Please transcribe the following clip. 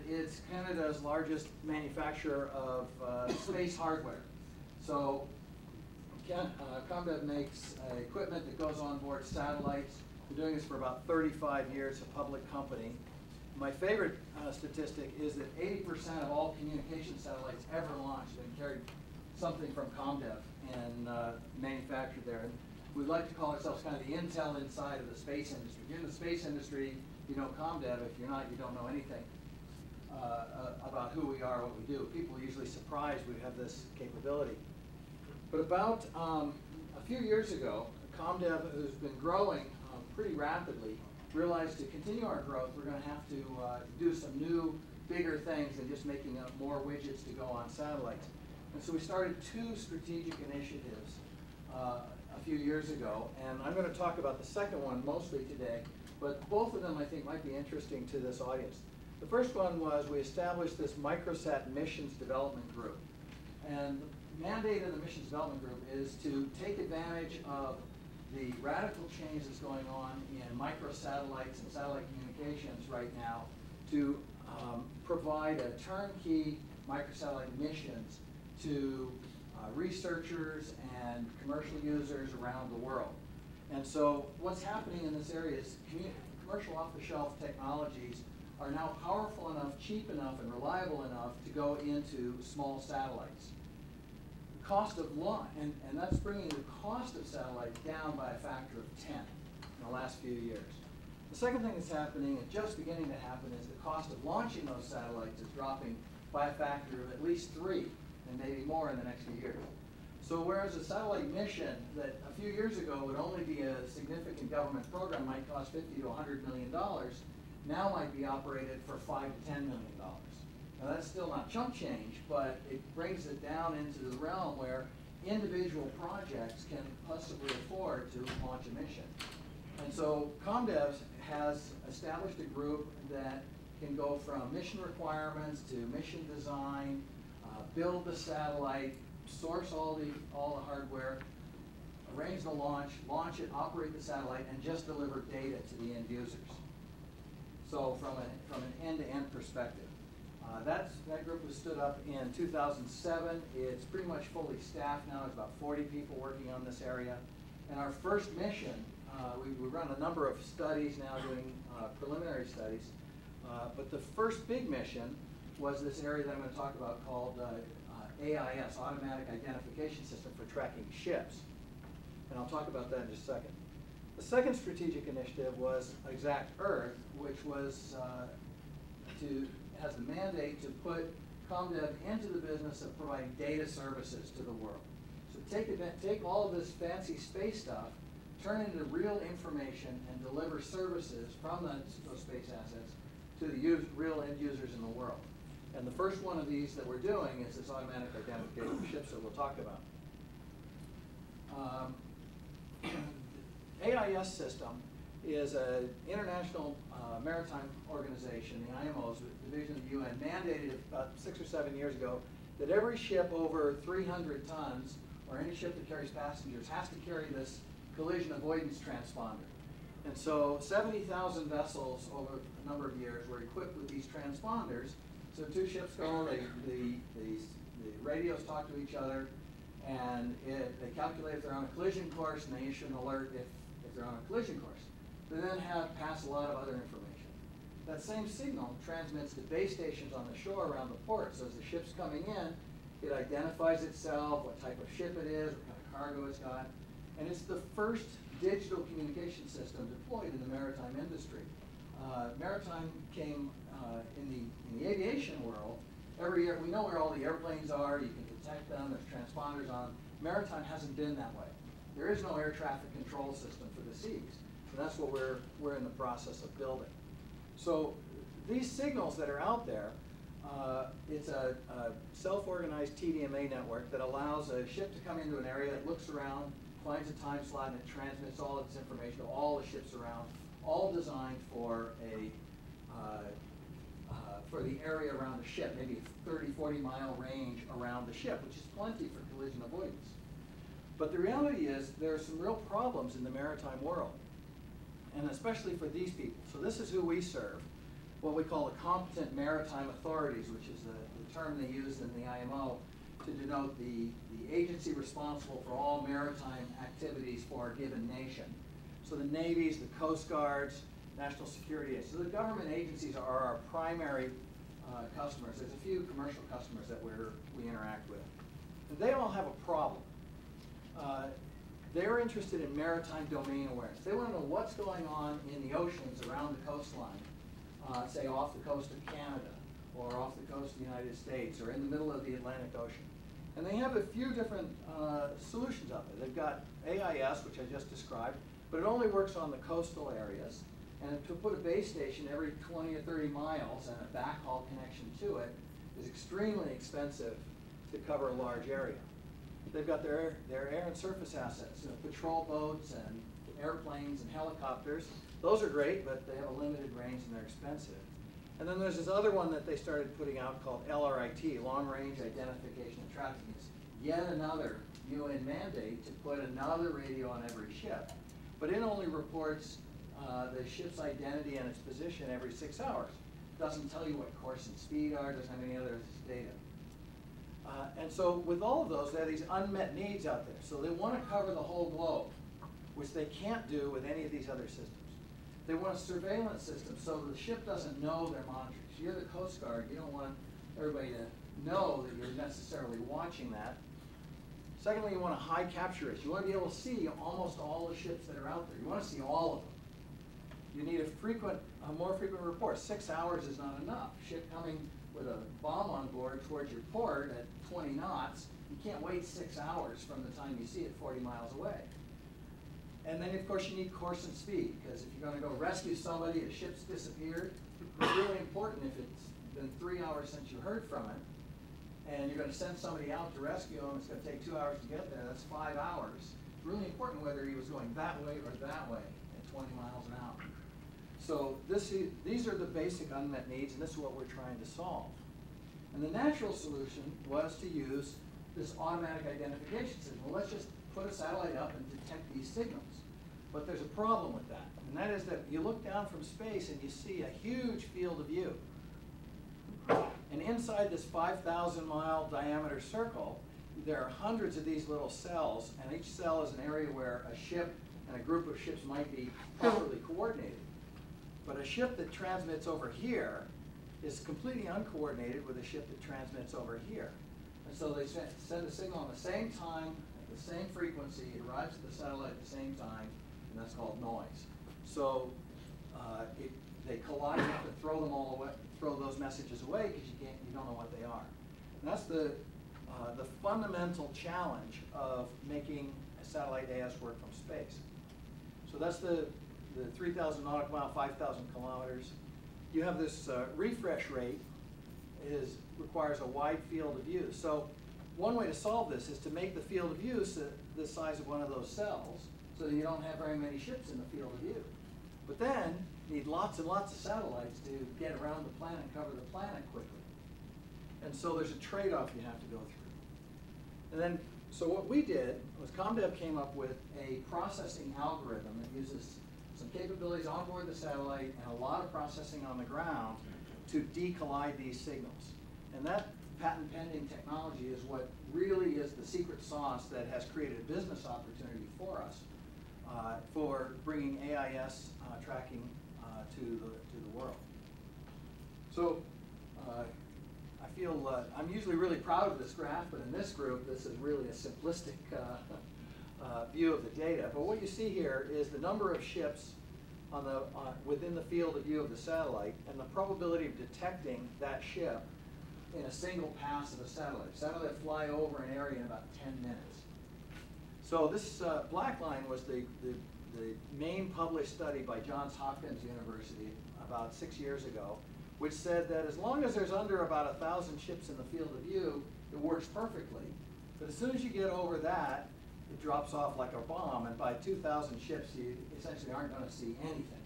It's Canada's largest manufacturer of space hardware. So ComDev makes equipment that goes on board satellites. Been doing this for about 35 years, a public company. My favorite statistic is that 80% of all communication satellites ever launched and carried something from ComDev and manufactured there. And we like to call ourselves kind of the Intel inside of the space industry. If you're in the space industry, you know ComDev. If you're not, you don't know anything about who we are, what we do. People are usually surprised we have this capability. But about a few years ago, ComDev, who's been growing pretty rapidly, realized to continue our growth, we're going to have to do some new, bigger things than just making up more widgets to go on satellites. And so we started two strategic initiatives a few years ago, and I'm going to talk about the second one mostly today, but both of them I think might be interesting to this audience. The first one was we established this microsat missions development group. And the mandate of the missions development group is to take advantage of the radical change that's going on in microsatellites and satellite communications right now to provide a turnkey microsatellite missions to researchers and commercial users around the world. And so what's happening in this area is commercial off-the-shelf technologies are now powerful enough, cheap enough, and reliable enough to go into small satellites. The cost of launch, and that's bringing the cost of satellites down by a factor of 10 in the last few years. The second thing that's happening, and just beginning to happen, is the cost of launching those satellites is dropping by a factor of at least 3, and maybe more in the next few years. So whereas a satellite mission that a few years ago would only be a significant government program, might cost $50 to $100 million, now might be operated for $5 to $10 million. Now that's still not chump change, but it brings it down into the realm where individual projects can possibly afford to launch a mission. And so ComDev has established a group that can go from mission requirements to mission design, build the satellite, source all the hardware, arrange the launch it, operate the satellite, and just deliver data to the end users. So from an end-to-end perspective. That group was stood up in 2007. It's pretty much fully staffed now. There's about 40 people working on this area. And our first mission, we run a number of studies now, doing preliminary studies. But the first big mission was this area that I'm going to talk about called AIS, Automatic Identification System for Tracking Ships. And I'll talk about that in just a second. The second strategic initiative was exactEarth, which was has the mandate to put ComDev into the business of providing data services to the world. So take all of this fancy space stuff, turn it into real information, and deliver services from those space assets to the real end users in the world. And the first one of these that we're doing is this automatic identification of ships that we'll talk about. AIS system is an international maritime organization, the IMO's division of the UN, mandated about 6 or 7 years ago that every ship over 300 tons, or any ship that carries passengers, has to carry this collision avoidance transponder. And so 70,000 vessels over a number of years were equipped with these transponders. So two ships go, the radios talk to each other, and they calculate if they're on a collision course, and they issue an alert if they're on a collision course. They then pass a lot of other information. That same signal transmits to base stations on the shore around the port. So as the ship's coming in, it identifies itself, what type of ship it is, what kind of cargo it's got. And it's the first digital communication system deployed in the maritime industry. Maritime came in the aviation world. Every year, we know where all the airplanes are, you can detect them, there's transponders on. Maritime hasn't been that way. There is no air traffic control system for the seas. So that's what we're in the process of building. So these signals that are out there, it's a self-organized TDMA network that allows a ship to come into an area, it looks around, finds a time slot, and it transmits all of its information to all the ships around, all designed for the area around the ship, maybe a 30, 40-mile range around the ship, which is plenty for collision avoidance. But the reality is there are some real problems in the maritime world, and especially for these people. So this is who we serve. what we call the competent maritime authorities, which is the term they use in the IMO to denote the agency responsible for all maritime activities for a given nation. So the navies, the coast guards, national security agencies. So the government agencies are our primary customers. There's a few commercial customers that we interact with. And they all have a problem. They're interested in maritime domain awareness. They want to know what's going on in the oceans around the coastline, say off the coast of Canada, or off the coast of the United States, or in the middle of the Atlantic Ocean. And they have a few different solutions out there. They've got AIS, which I just described, but it only works on the coastal areas. And to put a base station every 20 or 30 miles and a backhaul connection to it is extremely expensive to cover a large area. They've got their air and surface assets, patrol boats and airplanes and helicopters. Those are great, but they have a limited range and they're expensive. And then there's this other one that they started putting out called LRIT, Long Range Identification and Tracking. It's yet another UN mandate to put another radio on every ship. But it only reports the ship's identity and its position every 6 hours. Doesn't tell you what course and speed are, doesn't have any other data. And so with all of those, there are these unmet needs out there. So they want to cover the whole globe, which they can't do with any of these other systems. They want a surveillance system so the ship doesn't know they're monitoring. So you're the Coast Guard, you don't want everybody to know that you're necessarily watching that. Secondly, you want a high capture rate. You want to be able to see almost all the ships that are out there. You want to see all of them. You need a more frequent report. 6 hours is not enough. Ship coming with a bomb on board towards your port at 20 knots, you can't wait 6 hours from the time you see it 40 miles away. And then, of course, you need course and speed, because if you're going to go rescue somebody, a ship's disappeared, it's really important if it's been 3 hours since you heard from it, and you're going to send somebody out to rescue them, it's going to take 2 hours to get there, that's 5 hours. It's really important whether he was going that way or that way at 20 miles an hour. So these are the basic unmet needs, and this is what we're trying to solve. And the natural solution was to use this automatic identification system. Well, let's just put a satellite up and detect these signals. But there's a problem with that, and that is that you look down from space and you see a huge field of view. And inside this 5,000-mile diameter circle, there are hundreds of these little cells, and each cell is an area where a ship and a group of ships might be properly coordinated. But a ship that transmits over here is completely uncoordinated with a ship that transmits over here. And so they send a signal on the same time, at the same frequency, it arrives at the satellite at the same time, and that's called noise. So they collide, you have to throw them all away, throw those messages away because you don't know what they are. And that's the fundamental challenge of making a satellite AIS work from space. So that's the 3,000 nautical mile, 5,000 kilometers. You have this refresh rate requires a wide field of view. So one way to solve this is to make the field of view the size of one of those cells so that you don't have very many ships in the field of view. But then you need lots and lots of satellites to get around the planet and cover the planet quickly. And so there's a trade-off you have to go through. And then, so what we did was ComDev came up with a processing algorithm that uses some capabilities on board the satellite and a lot of processing on the ground to decollide these signals. And that patent pending technology is what really is the secret sauce that has created a business opportunity for us for bringing AIS tracking to the world. So I feel I'm usually really proud of this graph, but in this group, this is really a simplistic view of the data. But what you see here is the number of ships within the field of view of the satellite and the probability of detecting that ship in a single pass of a satellite. Satellite fly over an area in about 10 minutes. So this black line was the main published study by Johns Hopkins University about 6 years ago, which said that as long as there's under about 1,000 ships in the field of view, it works perfectly. But as soon as you get over that, it drops off like a bomb, and by 2,000 ships, you essentially aren't going to see anything.